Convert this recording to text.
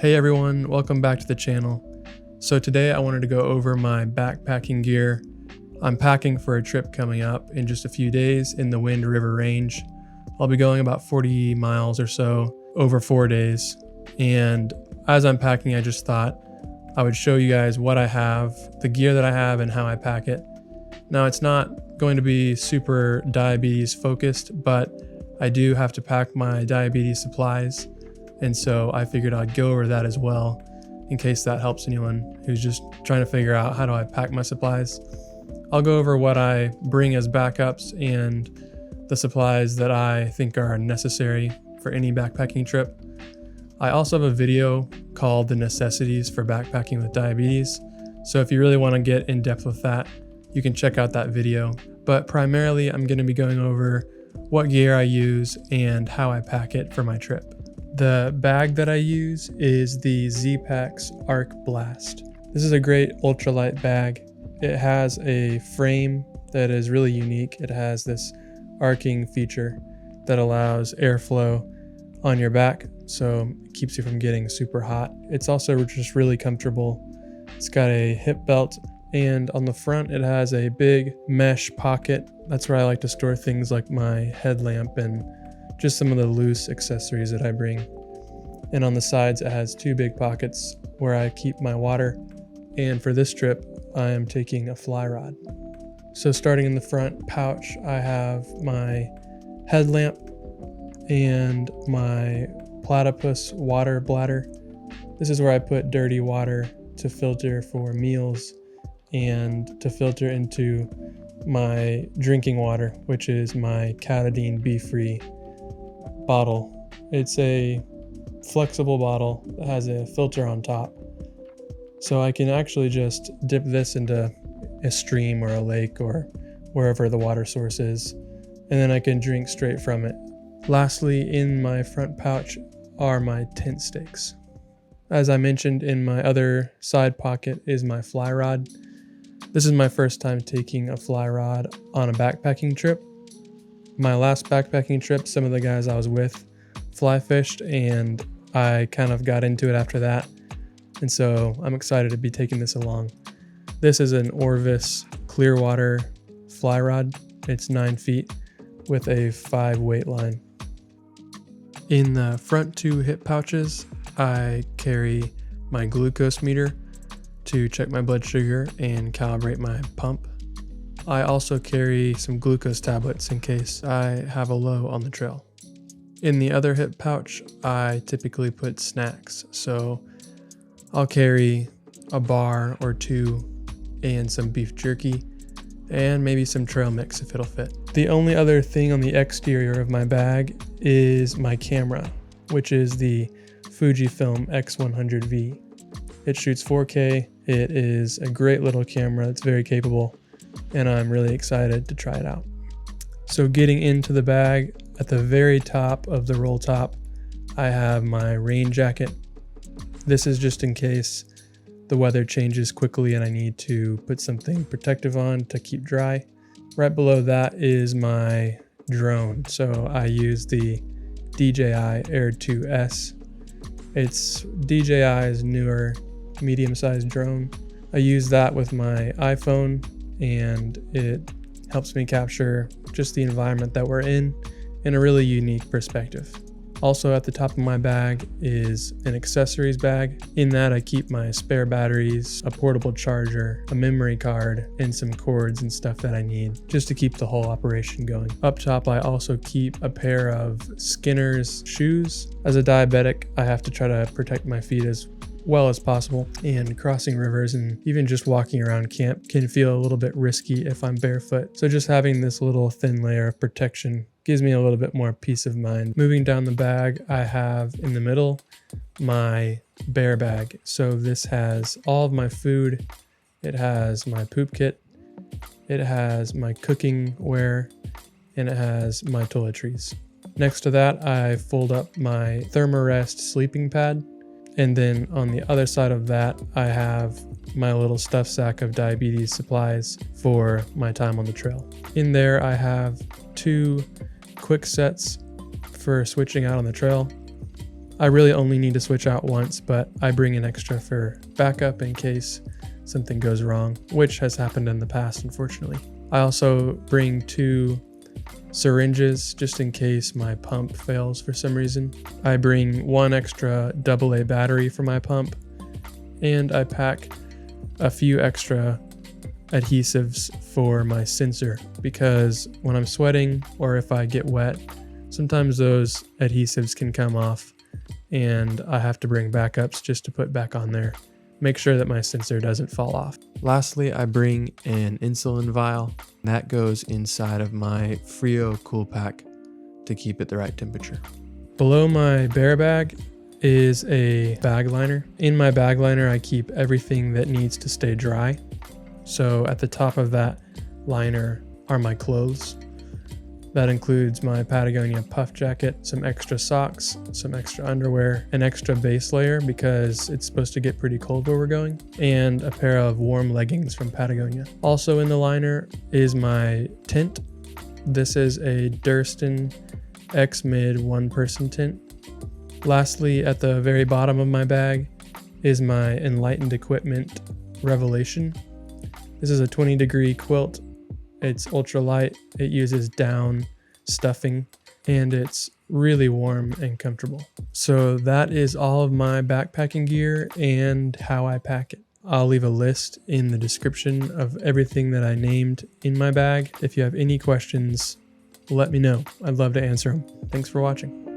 Hey everyone, welcome back to the channel. So today I wanted to go over my backpacking gear. I'm packing for a trip coming up in just a few days in the Wind River Range. I'll be going about 40 miles or so over 4 days. And as I'm packing, I just thought I would show you guys what I have, the gear that I have and how I pack it. Now it's not going to be super diabetes focused, but I do have to pack my diabetes supplies. And so I figured I'd go over that as well in case that helps anyone who's just trying to figure out how do I pack my supplies. I'll go over what I bring as backups and the supplies that I think are necessary for any backpacking trip. I also have a video called The Necessities for Backpacking with Diabetes. So if you really want to get in depth with that, you can check out that video. But primarily I'm going to be going over what gear I use and how I pack it for my trip. The bag that I use is the Zpacks Arc Blast. This is a great ultralight bag. It has a frame that is really unique. It has this arcing feature that allows airflow on your back, so it keeps you from getting super hot. It's also just really comfortable. It's got a hip belt, and on the front it has a big mesh pocket. That's where I like to store things like my headlamp and just some of the loose accessories that I bring. And on the sides it has two big pockets where I keep my water. And for this trip I am taking a fly rod. So starting in the front pouch, I have my headlamp and my Platypus water bladder. This is where I put dirty water to filter for meals and to filter into my drinking water, which is my Katadyn BeFree bottle. It's a flexible bottle that has a filter on top. So I can actually just dip this into a stream or a lake or wherever the water source is, and then I can drink straight from it. Lastly, in my front pouch are my tent stakes. As I mentioned, in my other side pocket is my fly rod. This is my first time taking a fly rod on a backpacking trip. My last backpacking trip, some of the guys I was with fly fished, and I kind of got into it after that. And so I'm excited to be taking this along. This is an Orvis Clearwater Fly Rod. It's 9 feet with a 5 weight line. In the front two hip pouches, I carry my glucose meter to check my blood sugar and calibrate my pump. I also carry some glucose tablets in case I have a low on the trail. In the other hip pouch, I typically put snacks. So I'll carry a bar or two and some beef jerky and maybe some trail mix if it'll fit. The only other thing on the exterior of my bag is my camera, which is the Fujifilm X100V. It shoots 4K. It is a great little camera. It's very capable, and I'm really excited to try it out. So getting into the bag, at the very top of the roll top, I have my rain jacket. This is just in case the weather changes quickly and I need to put something protective on to keep dry. Right below that is my drone. So I use the DJI Air 2S. It's DJI's newer medium-sized drone. I use that with my iPhone, and it helps me capture just the environment that we're in a really unique perspective. Also at the top of my bag is an accessories bag. In that I keep my spare batteries, a portable charger, a memory card, and some cords and stuff that I need just to keep the whole operation going. Up top I also keep a pair of Skinner's shoes. As a diabetic, I have to try to protect my feet as well as possible, and crossing rivers and even just walking around camp can feel a little bit risky if I'm barefoot. So just having this little thin layer of protection gives me a little bit more peace of mind. Moving down the bag, I have in the middle my bear bag. So this has all of my food. It has my poop kit. It has my cooking wear, and it has my toiletries. Next to that, I fold up my Thermarest sleeping pad. And then on the other side of that, I have my little stuff sack of diabetes supplies for my time on the trail. In there, I have 2 quick sets for switching out on the trail. I really only need to switch out once, but I bring an extra for backup in case something goes wrong, which has happened in the past, unfortunately. I also bring 2 syringes just in case my pump fails for some reason. I bring 1 extra AA battery for my pump, and I pack a few extra adhesives for my sensor, because when I'm sweating or if I get wet, sometimes those adhesives can come off and I have to bring backups just to put back on there. Make sure that my sensor doesn't fall off. Lastly, I bring an insulin vial. That goes inside of my Frio Cool Pack to keep it the right temperature. Below my bear bag is a bag liner. In my bag liner, I keep everything that needs to stay dry. So at the top of that liner are my clothes. That includes my Patagonia puff jacket, some extra socks, some extra underwear, an extra base layer because it's supposed to get pretty cold where we're going, and a pair of warm leggings from Patagonia. Also in the liner is my tent. This is a Durston X-Mid 1-person tent. Lastly, at the very bottom of my bag is my Enlightened Equipment Revelation. This is a 20-degree quilt. It's ultralight, it uses down stuffing, and it's really warm and comfortable. So that is all of my backpacking gear and how I pack it. I'll leave a list in the description of everything that I named in my bag. If you have any questions, let me know. I'd love to answer them. Thanks for watching.